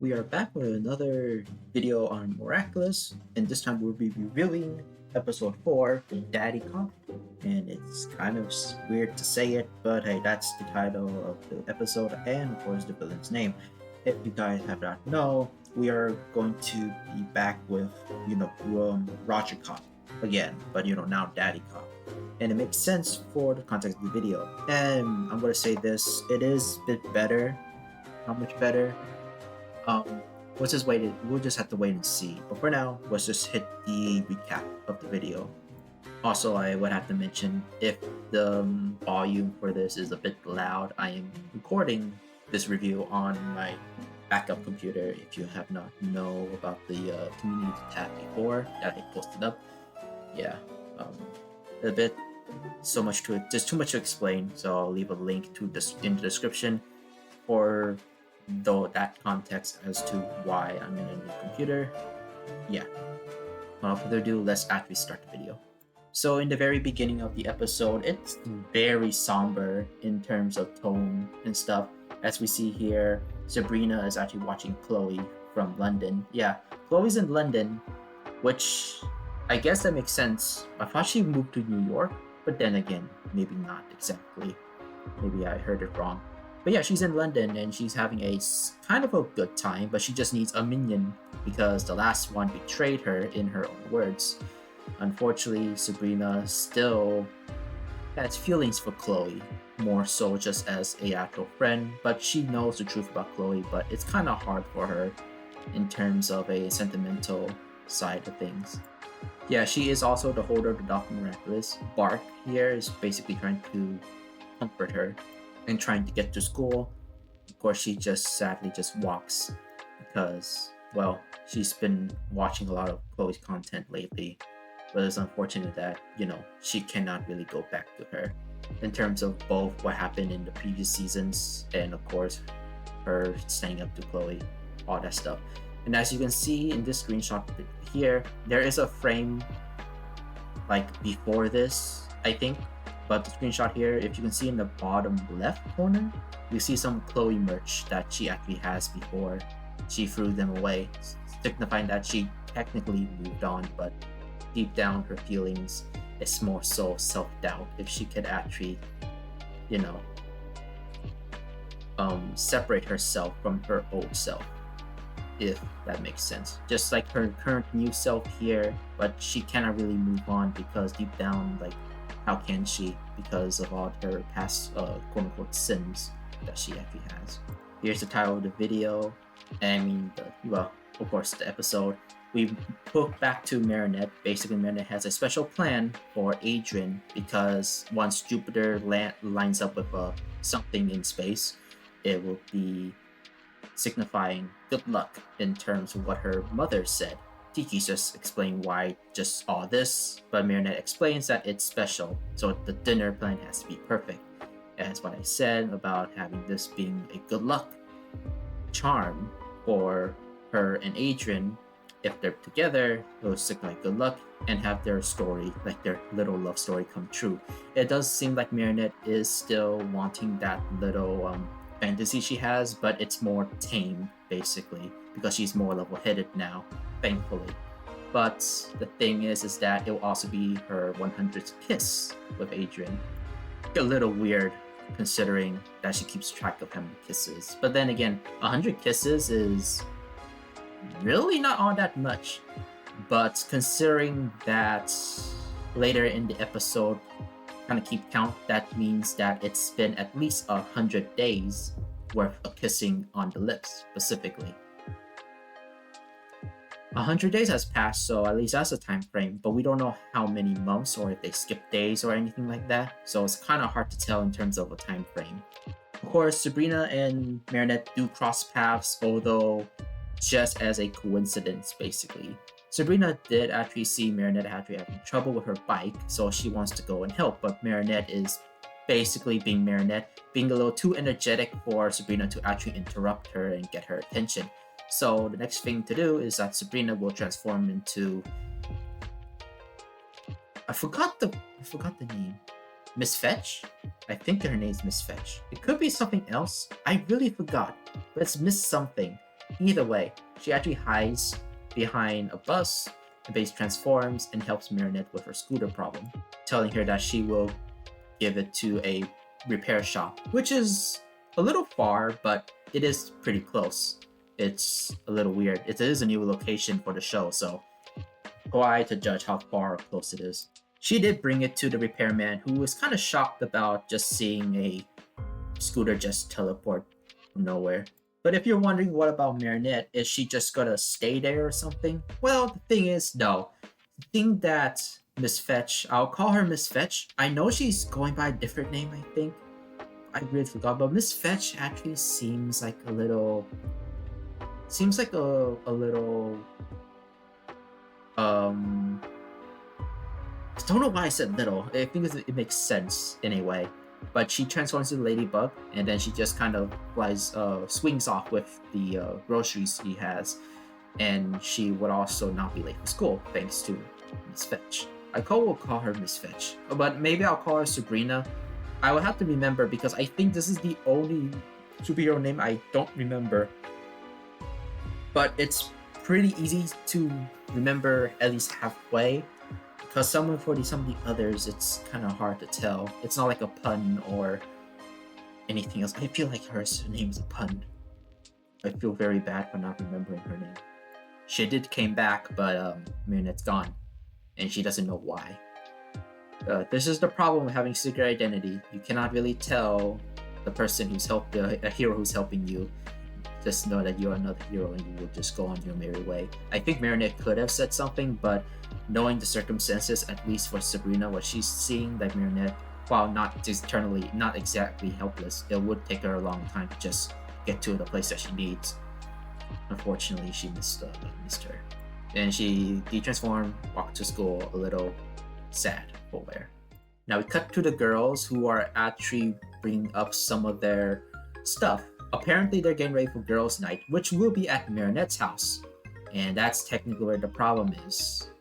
We are back with another video on Miraculous, and this time we'll be reviewing episode 4, DaddyCop. And it's kind of weird to say it, but hey, that's the title of the episode and of course the villain's name. If you guys have not know, we are going to be back with, Roger Cop again, but now Daddy Cop. And it makes sense for the context of the video. And I'm going to say this, it is a bit better. How much better? Um, we'll just have to wait and see. But for now, let's just hit the recap of the video. Also, I would have to mention if the volume for this is a bit loud, I am recording this review on my backup computer. If you have not know about the community tab before that I posted up, yeah, a bit so much to it, just too much to explain. So I'll leave a link to this in the description for that context as to why I'm in a new computer. Yeah. Without further ado, let's actually start the video. So in the very beginning of the episode, it's very somber in terms of tone and stuff. As we see here, Sabrina is actually watching Chloe from London. Yeah, Chloe's in London, which I guess that makes sense. I thought she moved to New York, but then again, maybe not exactly. Maybe I heard it wrong. But yeah, she's in London and she's having a kind of a good time, but she just needs a minion because the last one betrayed her, in her own words. Unfortunately, Sabrina still has feelings for Chloe, more so just as a actual friend, but she knows the truth about Chloe, but it's kind of hard for her in terms of a sentimental side of things. Yeah, she is also the holder of the Dr. Miraculous. Bark here is basically trying to comfort her and trying to get to school. Of course, she just sadly just walks because, well, she's been watching a lot of Chloe's content lately. But it's unfortunate that, she cannot really go back to her in terms of both what happened in the previous seasons and, of course, her standing up to Chloe, all that stuff. And as you can see in this screenshot here, there is a frame like before this, I think. But the screenshot here, if you can see in the bottom left corner, you see some Chloe merch that she actually has before she threw them away, signifying that she technically moved on, but deep down her feelings is more so self-doubt if she could actually, separate herself from her old self, if that makes sense. Just like her current new self here, but she cannot really move on because deep down, like, how can she, because of all her past quote-unquote sins that she actually has. Here's the title of the video, and of course the episode. We hook back to Marinette. Basically, Marinette has a special plan for Adrian because once Jupiter lines up with something in space, it will be signifying good luck in terms of what her mother said. Tiki's just explain why just all this, but Marinette explains that it's special, so the dinner plan has to be perfect. As what I said about having this being a good luck charm for her and Adrian. If they're together, it'll signify good luck and have their story, like their little love story, come true. It does seem like Marinette is still wanting that little fantasy she has, but it's more tame, basically, because she's more level-headed now, thankfully. But the thing is that it will also be her 100th kiss with Adrian. A little weird, considering that she keeps track of how many kisses. But then again, 100 kisses is really not all that much. But considering that later in the episode, kind of keep count, that means that it's been at least 100 days worth of kissing on the lips, specifically. 100 days has passed, so at least that's a time frame, but we don't know how many months or if they skip days or anything like that, so it's kind of hard to tell in terms of a time frame. Of course, Sabrina and Marinette do cross paths, although just as a coincidence, basically. Sabrina did actually see Marinette actually having trouble with her bike, so she wants to go and help, but Marinette is basically being Marinette, being a little too energetic for Sabrina to actually interrupt her and get her attention. So the next thing to do is that Sabrina will transform into... I forgot the name. Miss Fetch? I think her name's Miss Fetch. It could be something else. I really forgot, but it's Miss something. Either way, she actually hides behind a bus and base transforms and helps Marinette with her scooter problem, telling her that she will give it to a repair shop, which is a little far, but it is pretty close. It's a little weird. It is a new location for the show, so who am I to judge how far or close it is? She did bring it to the repairman, who was kind of shocked about just seeing a scooter just teleport from nowhere. But if you're wondering what about Marinette, is she just gonna stay there or something? Well, the thing is, no. The thing that Miss Fetch, I'll call her Miss Fetch. I know she's going by a different name, I think. I really forgot, but Miss Fetch actually seems like a little. Seems like a little. I don't know why I said little. I think it makes sense in a way. But she transforms into Ladybug, and then she just kind of swings off with the groceries she has, and she would also not be late for school thanks to Miss Fetch. Will call her Miss Fetch, but maybe I'll call her Sabrina. I will have to remember because I think this is the only superhero name I don't remember. But it's pretty easy to remember at least halfway. Because some of the others, it's kind of hard to tell. It's not like a pun or anything else. I feel like her name is a pun. I feel very bad for not remembering her name. She did came back, but Marinette's gone, and she doesn't know why. This is the problem with having secret identity. You cannot really tell the person a hero who's helping you. Just know that you're another hero and you will just go on your merry way. I think Marinette could have said something, but knowing the circumstances, at least for Sabrina, what she's seeing, that Marinette, while not exactly helpless, it would take her a long time to just get to the place that she needs. Unfortunately, she missed her. And she de-transformed, walked to school a little sad for her. Now we cut to the girls who are actually bringing up some of their stuff. Apparently, they're getting ready for girls' night, which will be at Marinette's house. And that's technically where the problem is.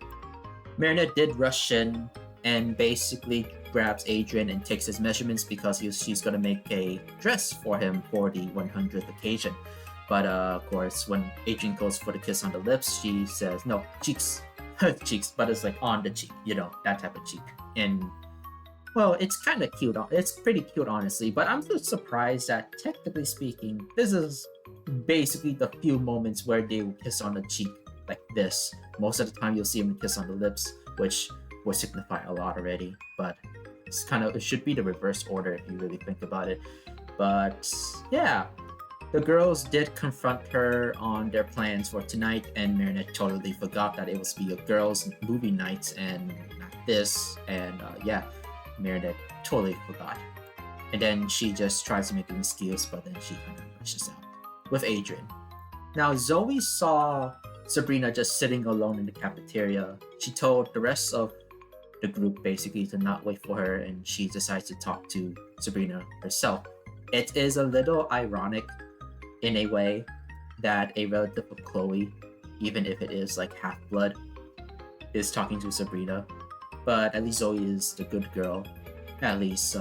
Marinette did rush in and basically grabs Adrian and takes his measurements because she's going to make a dress for him for the 100th occasion. But of course, when Adrian goes for the kiss on the lips, she says, no, cheeks. Cheeks, but it's like on the cheek, that type of cheek. And well, it's kind of cute. It's pretty cute, honestly. But I'm just surprised that, technically speaking, this is basically the few moments where they will kiss on the cheek like this. Most of the time, you'll see them kiss on the lips, which will signify a lot already. But it should be the reverse order if you really think about it. But yeah, the girls did confront her on their plans for tonight, and Marinette totally forgot that it was be a girls' movie night and not this. And yeah. Marinette totally forgot. And then she just tries to make an excuse, but then she kind of rushes out with Adrian. Now, Zoe saw Sabrina just sitting alone in the cafeteria. She told the rest of the group basically to not wait for her, and she decides to talk to Sabrina herself. It is a little ironic in a way that a relative of Chloe, even if it is like half-blood, is talking to Sabrina. But at least Zoe is the good girl. At least,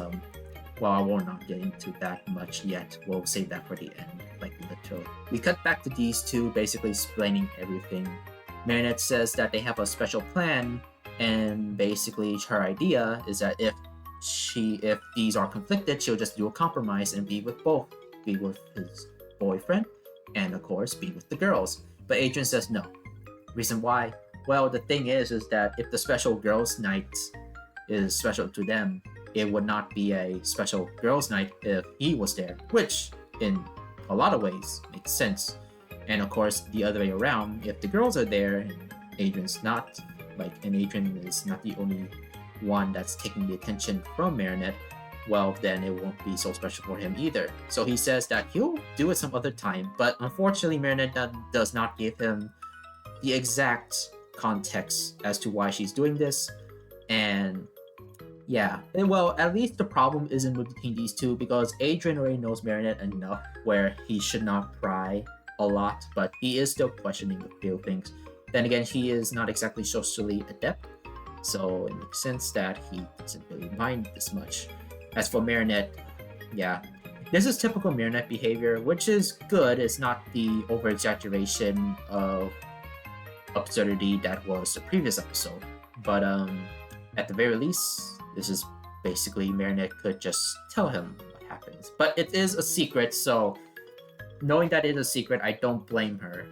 well, I will not get into that much yet. We'll save that for the end, like literally. We cut back to these two basically explaining everything. Marinette says that they have a special plan, and basically her idea is that if these are conflicted, she'll just do a compromise and be with both. Be with his boyfriend, and of course, be with the girls. But Adrian says no. Reason why? Well, the thing is that if the special girls' night is special to them, it would not be a special girls' night if he was there, which in a lot of ways makes sense. And of course, the other way around, if the girls are there and Adrian's not, and Adrian is not the only one that's taking the attention from Marinette, well, then it won't be so special for him either. So he says that he'll do it some other time, but unfortunately, Marinette does not give him the exact context as to why she's doing this. And yeah, well, at least the problem isn't between these two, because Adrian already knows Marinette enough where he should not pry a lot, but he is still questioning a few things. Then again, he is not exactly socially adept, so it makes sense that he doesn't really mind this much. As for Marinette, yeah, This is typical Marinette behavior, which is good. It's not the over exaggeration of absurdity that was the previous episode. But at the very least, this is basically Marinette could just tell him what happens. But it is a secret, so knowing that it is a secret, I don't blame her.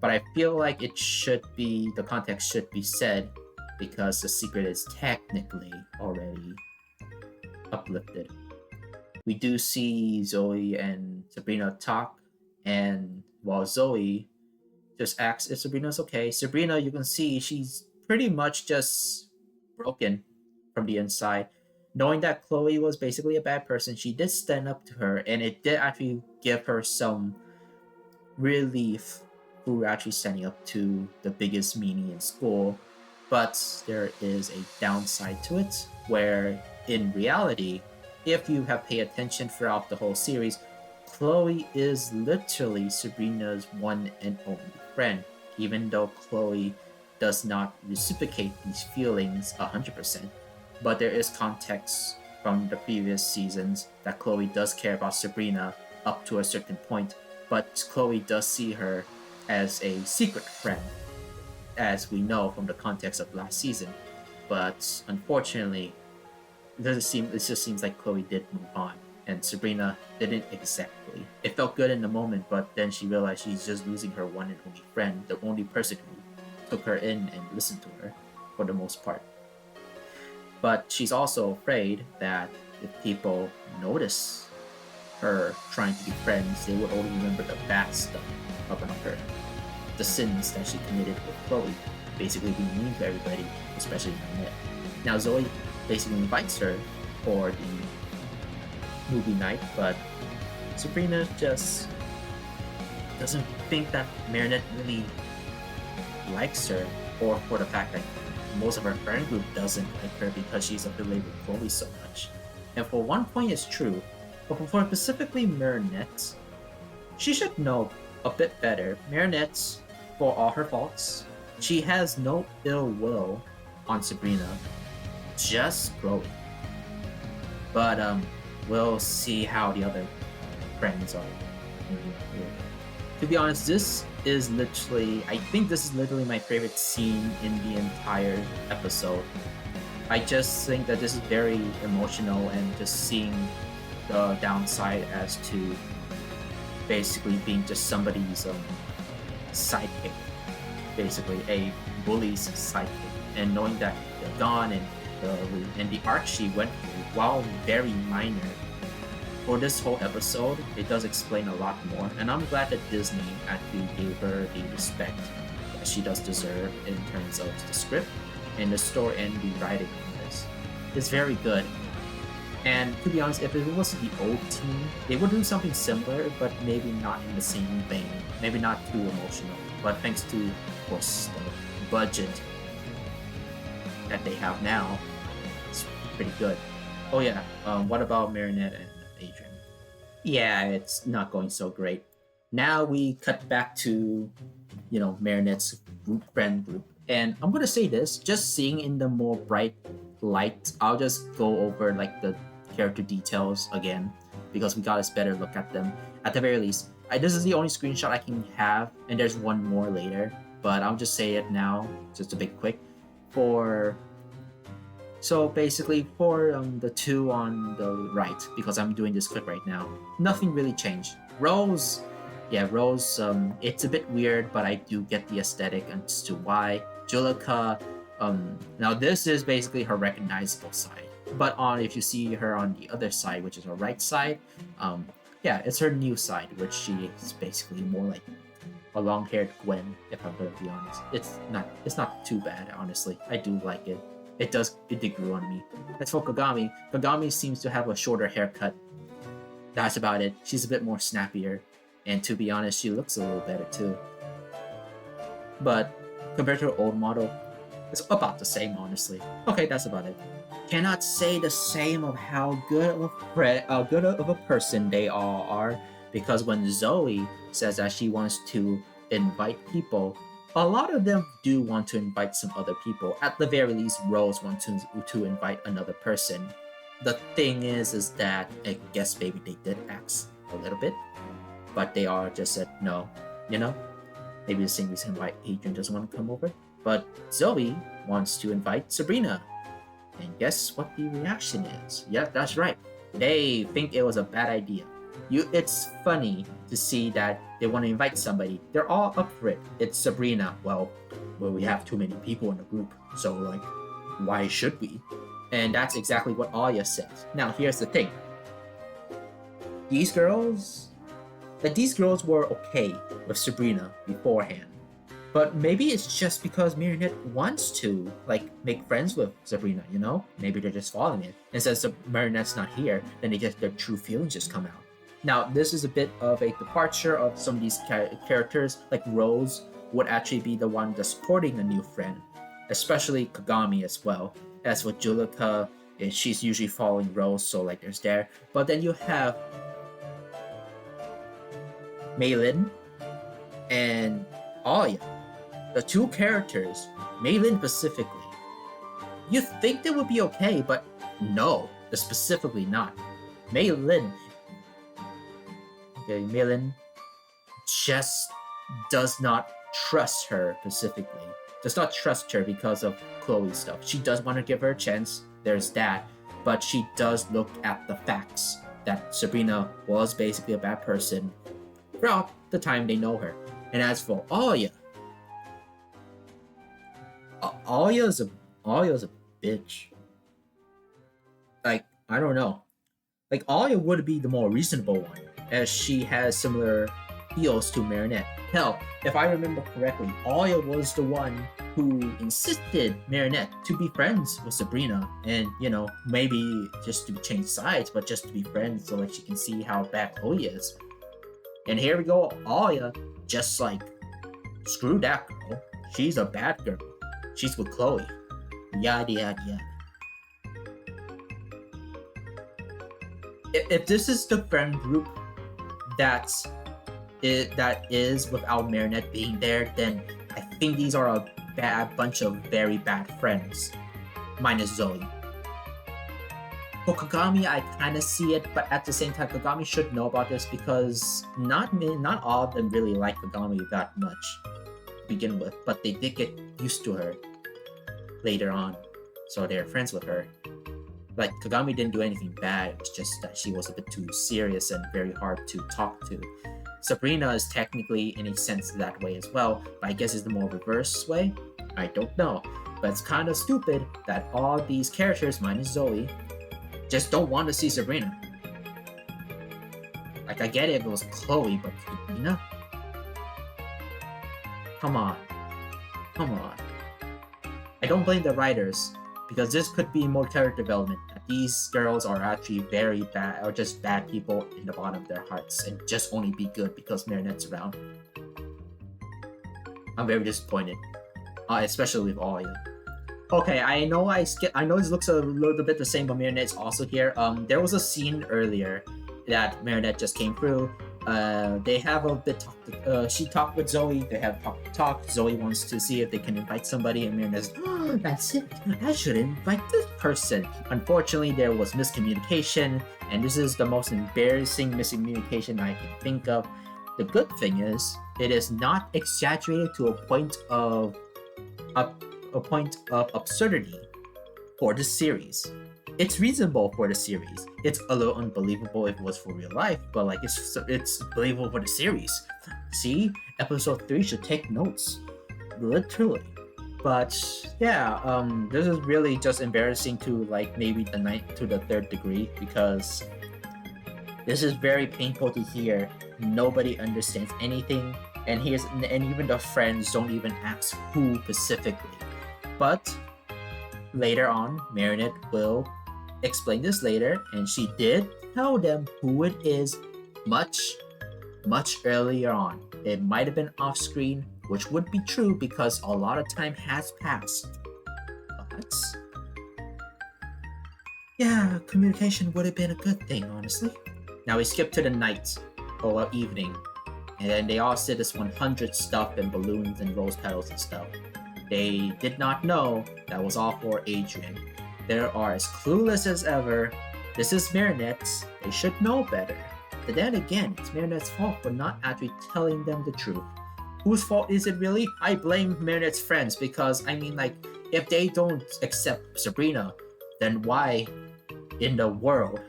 But I feel like it should be, the context should be said, because the secret is technically already uplifted. We do see Zoe and Sabrina talk, and while Zoe just asks if Sabrina's okay, Sabrina, you can see she's pretty much just broken from the inside. Knowing that Chloe was basically a bad person, she did stand up to her, and it did actually give her some relief through actually standing up to the biggest meanie in school. But there is a downside to it, where in reality, if you have paid attention throughout the whole series, Chloe is literally Sabrina's one and only friend, even though Chloe does not reciprocate these feelings 100%. But there is context from the previous seasons that Chloe does care about Sabrina up to a certain point, but Chloe does see her as a secret friend, as we know from the context of last season. But unfortunately, it just seems like Chloe did move on, and Sabrina didn't exactly. It felt good in the moment, but then she realized she's just losing her one and only friend, the only person who took her in and listened to her for the most part. But she's also afraid that if people notice her trying to be friends, they would only remember the bad stuff about her. The sins that she committed with Chloe, basically being mean to everybody, especially Marinette. Now Zoe basically invites her for the movie night, but Sabrina just doesn't think that Marinette really likes her, or for the fact that most of her friend group doesn't like her because she's affiliated with Chloe so much. And for one point it's true, but for specifically Marinette, she should know a bit better. Marinette, for all her faults, she has no ill will on Sabrina, just Chloe. But we'll see how the other friends are. To be honest, I think this is literally my favorite scene in the entire episode. I just think that this is very emotional, and just seeing the downside as to basically being just somebody's sidekick, basically a bully's sidekick, and knowing that Dawn and the arc she went through, while very minor, for this whole episode, it does explain a lot more, and I'm glad that Disney actually gave her the respect that she does deserve in terms of the script and the story and the writing on this. It's very good. And to be honest, if it was the old team, they would do something similar, but maybe not in the same vein. Maybe not too emotional. But thanks to, of course, the budget that they have now, it's pretty good. Oh yeah, what about Marinette and Adrian? Yeah, it's not going so great. Now we cut back to, Marinette's friend group. And I'm gonna say this, just seeing in the more bright light, I'll just go over like the character details again, because we got a better look at them. At the very least, this is the only screenshot I can have, and there's one more later, but I'll just say it now, just a bit quick. So basically, for the two on the right, because I'm doing this clip right now, nothing really changed. Rose, it's a bit weird, but I do get the aesthetic as to why. Julika, now this is basically her recognizable side. But if you see her on the other side, which is her right side, it's her new side, which she is basically more like a long-haired Gwen, if I'm gonna be honest. It's not too bad, honestly. I do like it. It did grow on me. As for Kagami seems to have a shorter haircut. That's about it. She's a bit more snappier, and to be honest, she looks a little better too. But compared to her old model, it's about the same, honestly. Okay, that's about it. Cannot say the same of how good of a person they all are, because when Zoe says that she wants to invite people, a lot of them do want to invite some other people. At the very least, Rose wants to invite another person. the thing is that I guess maybe they did ask a little bit, but they all just said no. You know, maybe the same reason why Adrian doesn't want to come over. But Zoe wants to invite Sabrina, and guess what the reaction is? Yep, that's right. They think it was a bad idea. It's funny to see that they want to invite somebody. They're all up for it. It's Sabrina. Well, we have too many people in the group, so like, why should we? And that's exactly what Aya says. Now, here's the thing. These girls were okay with Sabrina beforehand. But maybe it's just because Marinette wants to, like, make friends with Sabrina, you know? Maybe they're just following it. And since Marinette's not here, then their true feelings just come out. Now, this is a bit of a departure of some of these characters, like Rose would actually be the one that's supporting a new friend, especially Kagami as well. As for Julika, she's usually following Rose, so like there's there. But then you have Maylin and Aya, the two characters, Maylin specifically. You think they would be okay, but no, specifically not. Maylin just does not trust her specifically. Does not trust her because of Chloe's stuff. She does want to give her a chance, there's that, but she does look at the facts that Sabrina was basically a bad person throughout the time they know her. And as for Aya, Aya's a bitch. Like, I don't know. Like, Aya would be the more reasonable one, as she has similar feels to Marinette. Hell, if I remember correctly, Aya was the one who insisted Marinette to be friends with Sabrina, and you know, maybe just to change sides, but just to be friends so like she can see how bad Chloe is. And here we go, Aya, just like, screw that girl. She's a bad girl. She's with Chloe. Yada yada yada. If this is the friend group that is without Marinette being there, then I think these are a bunch of very bad friends, minus Zoe. For Kagami, I kind of see it, but at the same time, Kagami should know about this because not all of them really like Kagami that much to begin with, but they did get used to her later on, so they're friends with her. Like, Kagami didn't do anything bad, it's just that she was a bit too serious and very hard to talk to. Sabrina is technically in a sense that way as well, but I guess it's the more reverse way? I don't know. But it's kind of stupid that all these characters, minus Zoe, just don't want to see Sabrina. Like, I get it if it was Chloe, but Sabrina? Come on. I don't blame the writers, because this could be more character development. These girls are actually very bad, or just bad people in the bottom of their hearts, and just only be good because Marinette's around. I'm very disappointed, especially with Aya. Okay, I know this looks a little bit the same, but Marinette's also here. There was a scene earlier that Marinette just came through. They have a bit she talked with Zoe. They have talk. Zoe wants to see if they can invite somebody, and Marinette's, oh, that's it. I should invite this person. Unfortunately, there was miscommunication, and this is the most embarrassing miscommunication I can think of. The good thing is, it is not exaggerated to a point of absurdity for the series. It's reasonable for the series. It's a little unbelievable if it was for real life, but like it's believable for the series. See, episode 3 should take notes, literally. But yeah, this is really just embarrassing to like maybe the 9th to the 3rd degree, because this is very painful to hear. Nobody understands anything, and even the friends don't even ask who specifically. But later on, Marinette will explain this later, and she did tell them who it is much earlier on. It might have been off screen, which would be true because a lot of time has passed. But yeah, communication would have been a good thing, honestly. Now we skip to the night or evening, and then they all sit this 100 stuff and balloons and rose petals and stuff. They did not know that was all for Adrian. They are as clueless as ever, This is Marinette's. They should know better. But then again, it's Marinette's fault for not actually telling them the truth. Whose fault is it really? I blame Marinette's friends because, I mean, like, if they don't accept Sabrina, then why in the world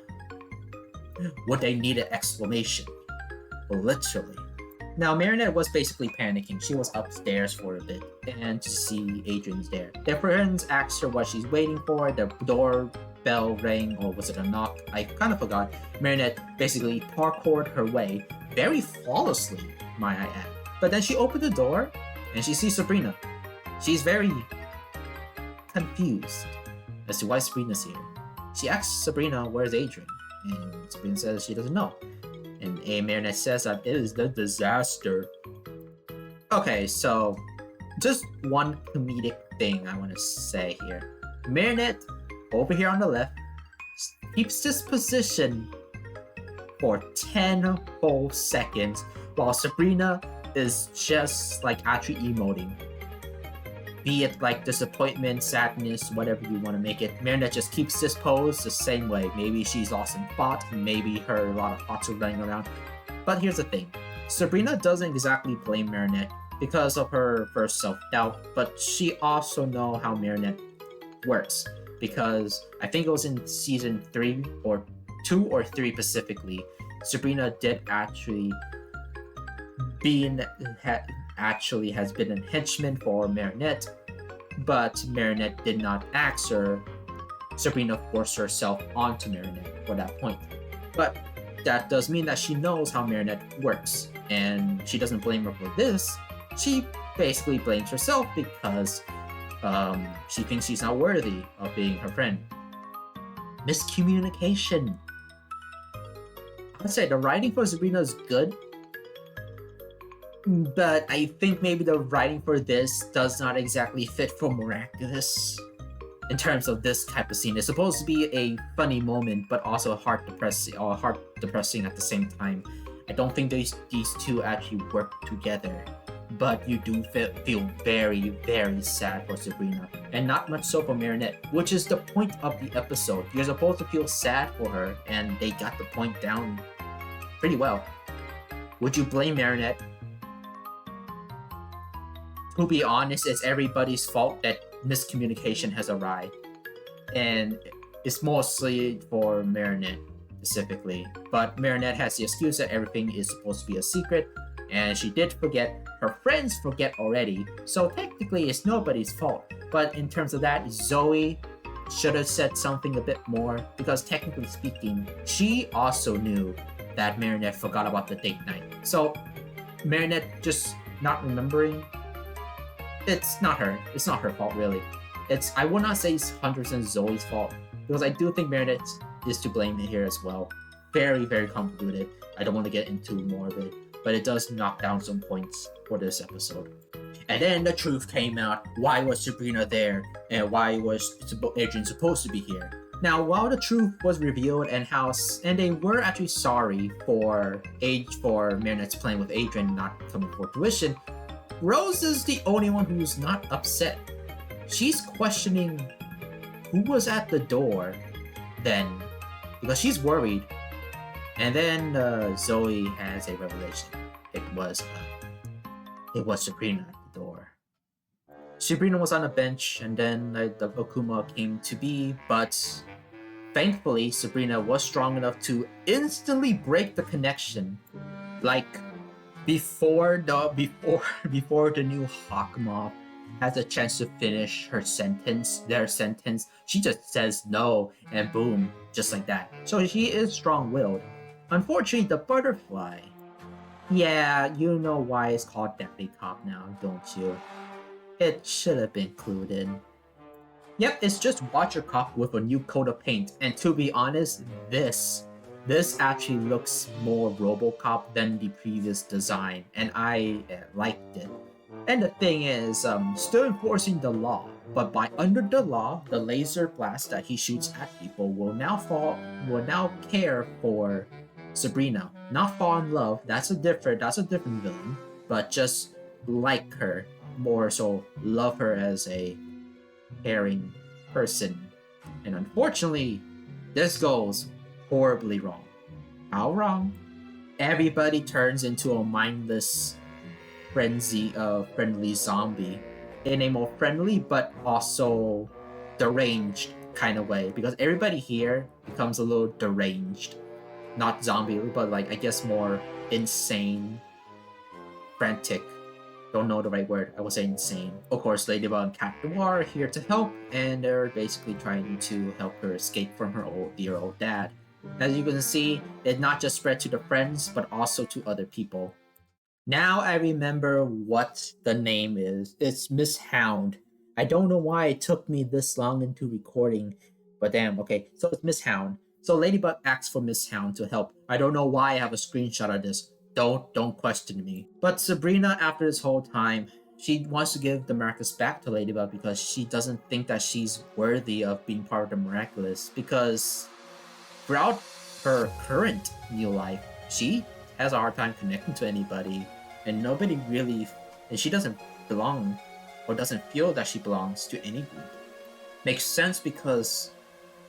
would they need an explanation? Literally. Now, Marinette was basically panicking. She was upstairs for a bit and to see Adrian's there. Their friends asked her what she's waiting for. The doorbell rang, or was it a knock? I kind of forgot. Marinette basically parkoured her way very flawlessly, might I add. But then she opened the door and she sees Sabrina. She's very confused as to why Sabrina's here. She asks Sabrina, where's Adrian? And Sabrina says she doesn't know. And Marinette says that it is the disaster. Okay, so just one comedic thing I want to say here. Marinette, over here on the left, keeps this position for 10 whole seconds while Sabrina is just like actually emoting. Be it like disappointment, sadness, whatever you want to make it. Marinette just keeps this pose the same way. Maybe she's lost in thought, maybe a lot of thoughts are running around. But here's the thing. Sabrina doesn't exactly blame Marinette because of her first self-doubt, but she also knows how Marinette works. Because I think it was in season 3 or 2 or 3 specifically, Sabrina did actually has been a henchman for Marinette, but Marinette did not ask her. Sabrina forced herself onto Marinette for that point. But that does mean that she knows how Marinette works, and she doesn't blame her for this. She basically blames herself because she thinks she's not worthy of being her friend. Miscommunication. I'd say the writing for Sabrina is good, but I think maybe the writing for this does not exactly fit for Miraculous in terms of this type of scene. It's supposed to be a funny moment, but also heart depressing at the same time. I don't think these two actually work together, but you do feel very, very sad for Sabrina, and not much so for Marinette, which is the point of the episode. You're supposed to feel sad for her, and they got the point down pretty well. Would you blame Marinette? To be honest, it's everybody's fault that miscommunication has arrived. And it's mostly for Marinette specifically. But Marinette has the excuse that everything is supposed to be a secret, and she did forget. Her friends forget already, so technically it's nobody's fault. But in terms of that, Zoe should have said something a bit more, because technically speaking, she also knew that Marinette forgot about the date night. So Marinette just not remembering, it's not her fault really. I would not say it's 100% Zoe's fault, because I do think Marinette is to blame here as well. Very, very convoluted. I don't want to get into more of it, but it does knock down some points for this episode. And then the truth came out. Why was Sabrina there, and why was Adrian supposed to be here? Now, while the truth was revealed and they were actually sorry for Marinette's plan with Adrian not coming for fruition, Rose is the only one who's not upset. She's questioning who was at the door then, because she's worried. And then Zoe has a revelation. It was Sabrina at the door. Sabrina was on a bench, and then the Okuma came to be, but thankfully Sabrina was strong enough to instantly break the connection. Like before the new Hawk Moth has a chance to finish their sentence, she just says no, and boom, just like that. So she is strong-willed. Unfortunately, the butterfly. Yeah, you know why it's called DaddyCop now, don't you? It should have been included. Yep, it's just Watcher Cop with a new coat of paint, and to be honest, this actually looks more RoboCop than the previous design, and I liked it. And the thing is, still enforcing the law, but by under the law, the laser blast that he shoots at people will now care for Sabrina. Not fall in love, that's a different villain, but just like her, more so love her as a caring person. And unfortunately, this goes horribly wrong. How wrong? Everybody turns into a mindless friendly zombie in a more friendly but also deranged kind of way, because everybody here becomes a little deranged, not zombie, but like I guess more insane, frantic. Don't know the right word. I would say insane. Of course, Ladybug and Cat Noir are here to help, and they're basically trying to help her escape from her dear old dad. As you can see, it not just spread to the friends, but also to other people. Now I remember what the name is. It's Miss Hound. I don't know why it took me this long into recording, but damn, okay. So it's Miss Hound. So Ladybug asks for Miss Hound to help. I don't know why I have a screenshot of this. Don't question me. But Sabrina, after this whole time, she wants to give the Miraculous back to Ladybug because she doesn't think that she's worthy of being part of the Miraculous. Because throughout her current new life, she has a hard time connecting to anybody, and nobody really, and she doesn't belong or doesn't feel that she belongs to any group. Makes sense because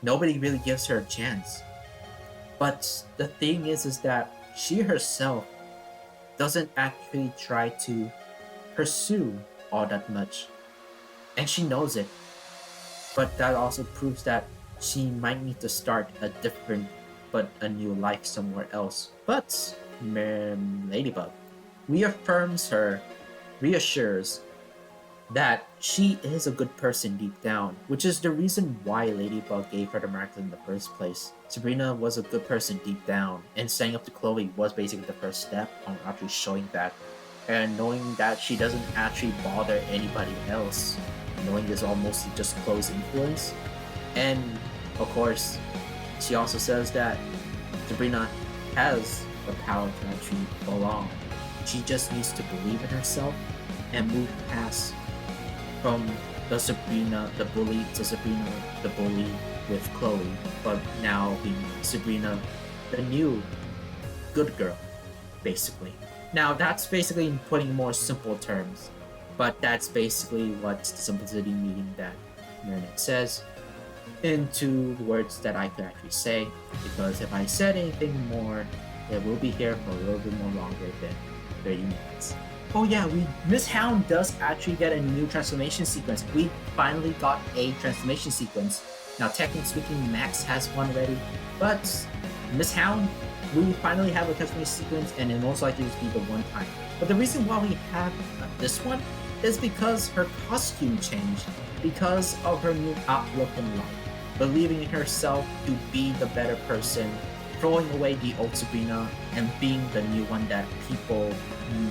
nobody really gives her a chance. But the thing is that she herself doesn't actually try to pursue all that much, and she knows it. But that also proves that she might need to start a different but a new life somewhere else. But Ladybug reaffirms her, reassures that she is a good person deep down, which is the reason why Ladybug gave her the miracle in the first place. Sabrina was a good person deep down, and standing up to Chloe was basically the first step on actually showing that. And knowing that she doesn't actually bother anybody else, knowing this all mostly just Chloe's influence. And of course, she also says that Sabrina has the power to actually belong. She just needs to believe in herself and move past from the Sabrina, the bully, to Sabrina, the bully with Chloe, but now being Sabrina, the new good girl, basically. Now that's basically in putting more simple terms, but that's basically what the simplicity meaning that Marinette says into the words that I could actually say, because if I said anything more, it will be here for a little bit more longer than 30 minutes. Oh yeah, Miss Hound does actually get a new transformation sequence. We finally got a transformation sequence. Now technically speaking, Max has one already, but Miss Hound, we finally have a transformation sequence, and it most likely will be the one time. But the reason why we have this one is because her costume changed, because of her new outlook in life, believing in herself to be the better person, throwing away the old Sabrina and being the new one that people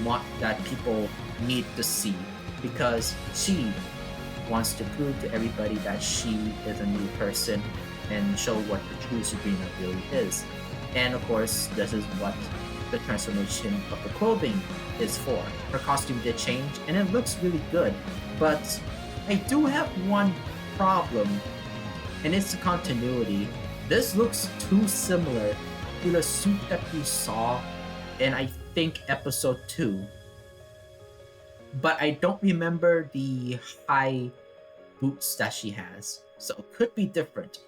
want, that people need to see, because she wants to prove to everybody that she is a new person and show what the true Sabrina really is. And of course, this is what the transformation of the clothing is for. Her costume did change and it looks really good, but I do have one problem, and it's the continuity. This looks too similar to the suit that we saw in, I think, episode 2. But I don't remember the high boots that she has, so it could be different.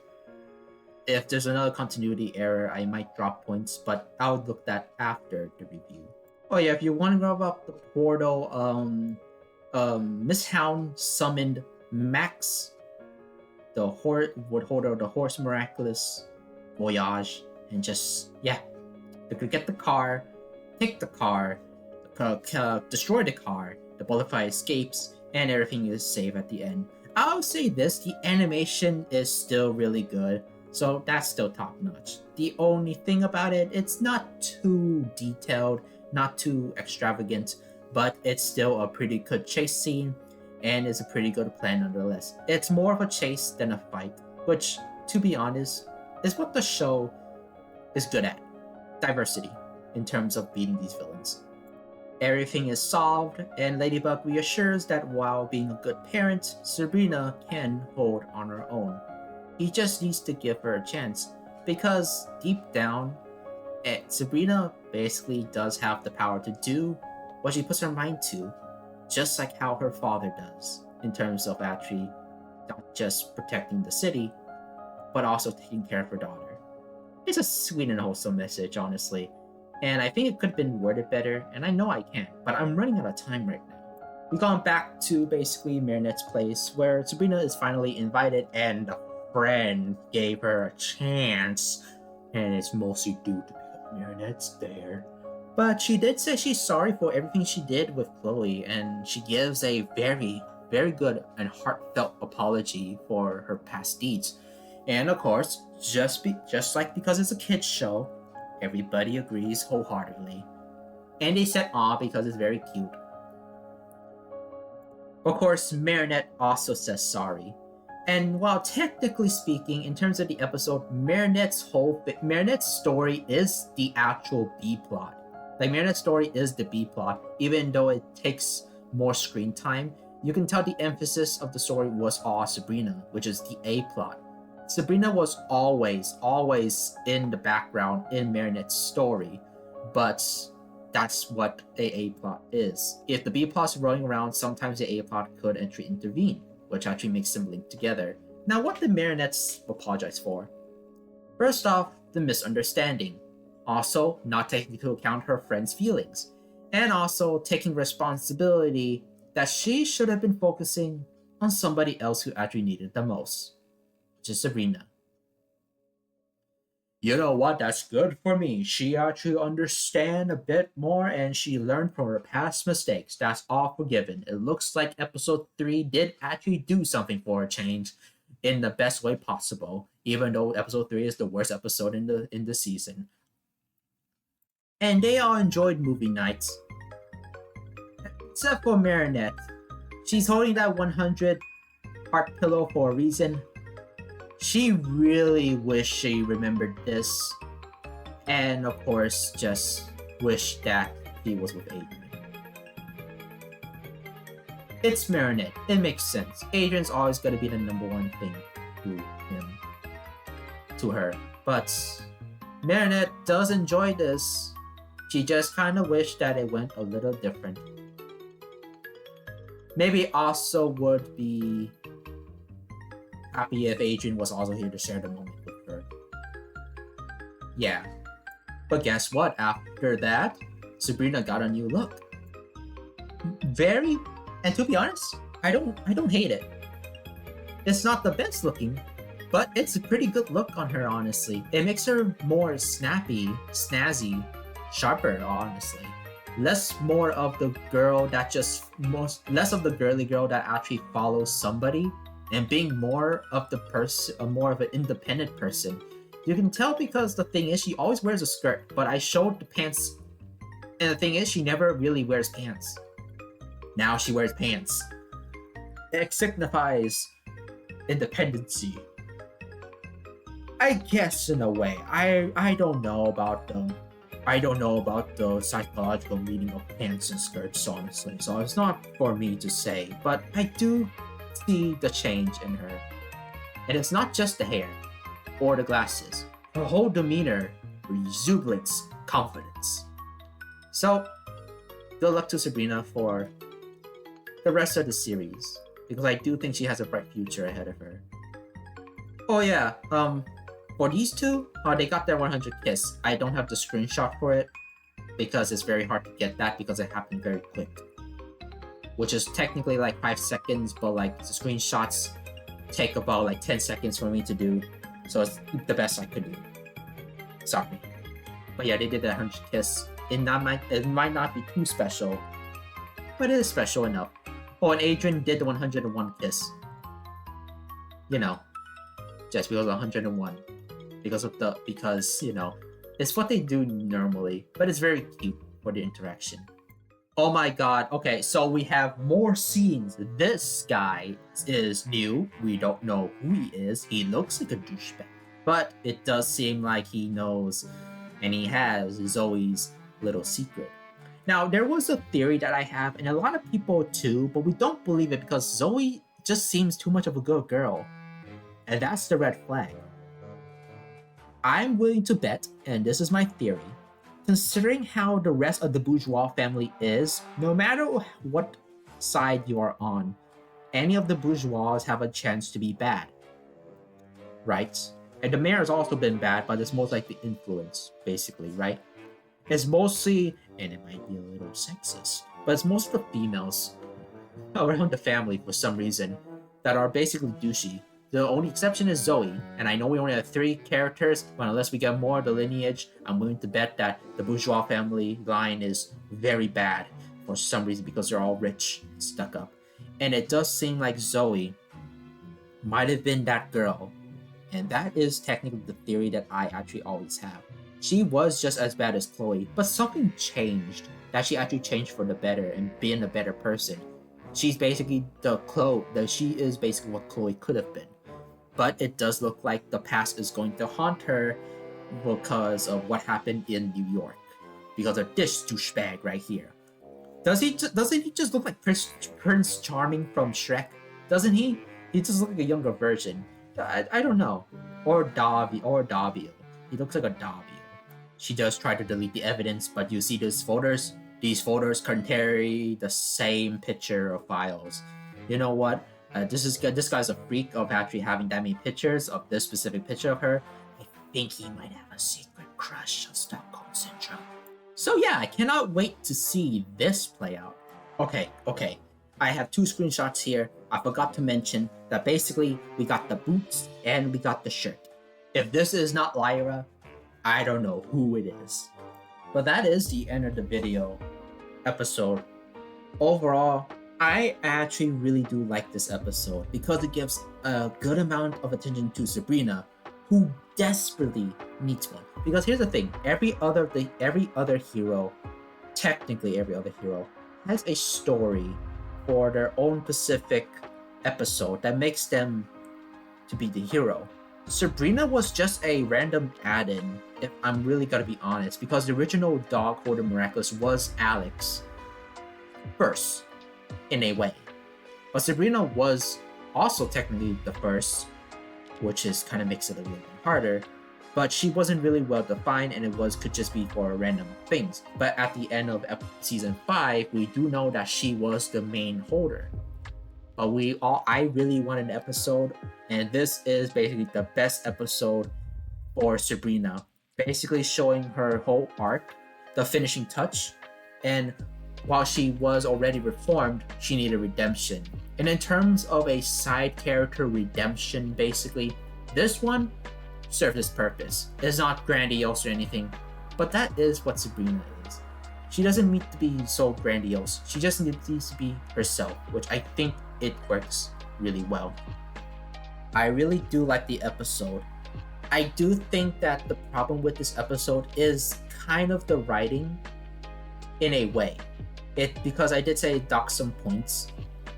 If there's another continuity error, I might drop points, but I'll look that after the review. Oh yeah, if you want to know about the portal, Miss Hound summoned Max, the holder of the horse miraculous voyage, and just they could get the car, take the car, destroy the car, the butterfly escapes, and everything is safe at the end. I'll say this, the animation is still really good, so that's still top notch. The only thing about it, it's not too detailed, not too extravagant, but it's still a pretty good chase scene, and it's a pretty good plan nonetheless. It's more of a chase than a fight, which, to be honest, is what the show is good at. Diversity, in terms of beating these villains. Everything is solved, and Ladybug reassures that while being a good parent, Sabrina can hold on her own. He just needs to give her a chance, because deep down, Sabrina basically does have the power to do what she puts her mind to, just like how her father does, in terms of actually not just protecting the city, but also taking care of her daughter. It's a sweet and wholesome message, honestly. And I think it could have been worded better, and I know I can't, but I'm running out of time right now. We've gone back to basically Marinette's place, where Sabrina is finally invited, and a friend gave her a chance, and it's mostly due to because Marinette's there. But she did say she's sorry for everything she did with Chloe, and she gives a very, very good and heartfelt apology for her past deeds. And of course, just like because it's a kids show, everybody agrees wholeheartedly. And they said aw because it's very cute. Of course, Marinette also says sorry. And while technically speaking, in terms of the episode, Marinette's story is the actual B plot. Like, Marinette's story is the B plot, even though it takes more screen time. You can tell the emphasis of the story was all Sabrina, which is the A plot. Sabrina was always in the background in Marinette's story, but that's what the A plot is. If the B plot's rolling around, sometimes the A plot could intervene, which actually makes them link together. Now, what did Marinette apologize for? First off, the misunderstanding. Also, not taking into account her friend's feelings. And also, taking responsibility that she should have been focusing on somebody else who actually needed it the most, which is Sabrina. You know what? That's good for me. She actually understand a bit more and she learned from her past mistakes. That's all forgiven. It looks like episode 3 did actually do something for a change in the best way possible, even though episode 3 is the worst episode in the season. And they all enjoyed movie nights. Except for Marinette. She's holding that 100 heart pillow for a reason. She really wished she remembered this. And of course, just wished that he was with Adrian. It's Marinette. It makes sense. Adrian's always going to be the number one thing to her. But Marinette does enjoy this. She just kind of wished that it went a little different. Maybe also would be happy if Adrian was also here to share the moment with her. Yeah. But guess what? After that, Sabrina got a new look. And to be honest, I don't hate it. It's not the best looking, but it's a pretty good look on her, honestly. It makes her more snappy, snazzy, sharper, honestly. Less of the girly girl that actually follows somebody, and being more of an independent person. You can tell because the thing is, she always wears a skirt, but I showed the pants, and the thing is, she never really wears pants. Now she wears pants. It signifies independency. I guess in a way. I don't know about the psychological meaning of pants and skirts, honestly. So it's not for me to say, but I do see the change in her. And it's not just the hair or the glasses. Her whole demeanor exuberates confidence. So, good luck to Sabrina for the rest of the series, because I do think she has a bright future ahead of her. Oh yeah, for these two, they got their 100 kiss. I don't have the screenshot for it because it's very hard to get that because it happened very quick. Which is technically like 5 seconds, but like the screenshots take about like 10 seconds for me to do. So it's the best I could do. Sorry. But yeah, they did that 100 kiss. It might not be too special, but it is special enough. Oh, and Adrian did the 101 kiss. You know, just because of 101. Because, you know, it's what they do normally, but it's very cute for the interaction. Oh my god, okay, so we have more scenes. This guy is new. We don't know who he is. He looks like a douchebag. But it does seem like he knows, and he has Zoe's little secret. Now, there was a theory that I have, and a lot of people too, but we don't believe it because Zoe just seems too much of a good girl. And that's the red flag. I'm willing to bet, and this is my theory, considering how the rest of the bourgeois family is, no matter what side you are on, any of the bourgeois have a chance to be bad. Right? And the mayor has also been bad, but it's most like the influence, basically, right? It's mostly, and it might be a little sexist, but it's most of the females around the family for some reason that are basically douchey. The only exception is Zoe, and I know we only have 3 characters, but unless we get more of the lineage, I'm willing to bet that the bourgeois family line is very bad for some reason because they're all rich, stuck up. And it does seem like Zoe might have been that girl, and that is technically the theory that I actually always have. She was just as bad as Chloe, but something changed. That she actually changed for the better and being a better person. She's basically she is basically what Chloe could have been. But it does look like the past is going to haunt her because of what happened in New York. Because of this douchebag right here. Doesn't he just look like Prince Charming from Shrek? Doesn't he? He just looks like a younger version. I don't know. Or Davio. He looks like a Davio. She does try to delete the evidence, but you see these folders? These folders carry the same picture of files. You know what? This guy's a freak of actually having that many pictures of this specific picture of her. I think he might have a secret crush of Stockholm Syndrome. So yeah, I cannot wait to see this play out. Okay. I have 2 screenshots here. I forgot to mention that basically we got the boots and we got the shirt. If this is not Lyra, I don't know who it is. But that is the end of the video episode. Overall, I actually really do like this episode because it gives a good amount of attention to Sabrina, who desperately needs one. Because here's the thing, every other hero, technically every other hero, has a story for their own specific episode that makes them to be the hero. Sabrina was just a random add-in, if I'm really gonna be honest, because the original dog holder Miraculous was Alex first, in a way. But Sabrina was also technically the first, which is kind of makes it a little bit harder, but she wasn't really well defined and could just be for random things. But at the end of season 5, we do know that she was the main holder. But I really want an episode, and this is basically the best episode for Sabrina, basically showing her whole arc, the finishing touch, and while she was already reformed, she needed redemption. And in terms of a side character redemption, basically, this one served its purpose. It's not grandiose or anything, but that is what Sabrina is. She doesn't need to be so grandiose. She just needs to be herself, which I think it works really well. I really do like the episode. I do think that the problem with this episode is kind of the writing in a way. Because I did say it docks some points,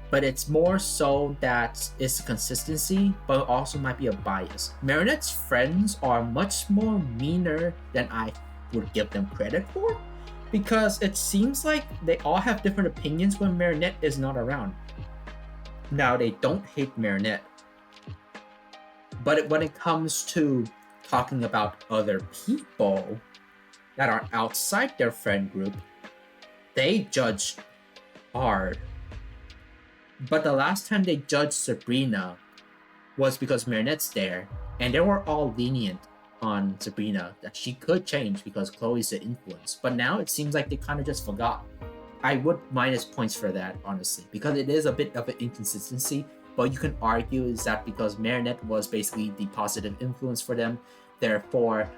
but it's more so that it's consistency, but also might be a bias. Marinette's friends are much more meaner than I would give them credit for, because it seems like they all have different opinions when Marinette is not around. Now, they don't hate Marinette, but when it comes to talking about other people that are outside their friend group, they judge hard. But the last time they judged Sabrina was because Marinette's there, and they were all lenient on Sabrina that she could change because Chloe's the influence. But now it seems like they kind of just forgot. I would minus points for that, honestly, because it is a bit of an inconsistency. But you can argue is that because Marinette was basically the positive influence for them, therefore,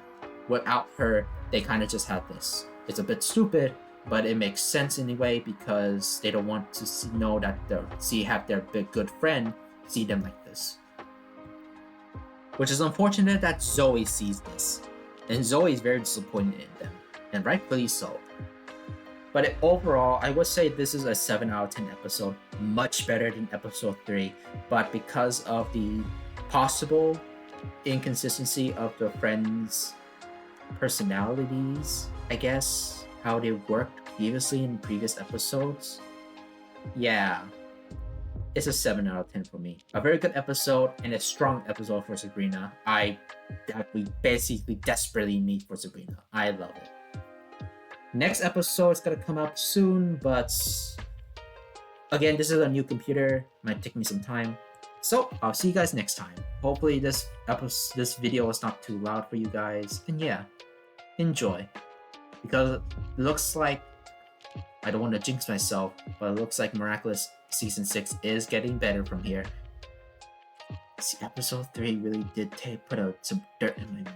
without her, they kind of just had this. It's a bit stupid, but it makes sense anyway because they don't want to know that have their big good friend see them like this. Which is unfortunate that Zoe sees this, and Zoe is very disappointed in them, and rightfully so. But overall, I would say this is a 7 out of 10 episode, much better than episode 3, but because of the possible inconsistency of the friends' personalities, I guess, how they worked previously in previous episodes, yeah, it's a 7 out of 10 for me. A very good episode and a strong episode for Sabrina. That we basically desperately need for Sabrina. I love it. Next episode is gonna come out soon, but again, this is a new computer. Might take me some time. So I'll see you guys next time. Hopefully this video was not too loud for you guys, and yeah, enjoy. Because it looks like, I don't want to jinx myself, but it looks like Miraculous Season 6 is getting better from here. See, episode 3 really did put out some dirt in my mouth.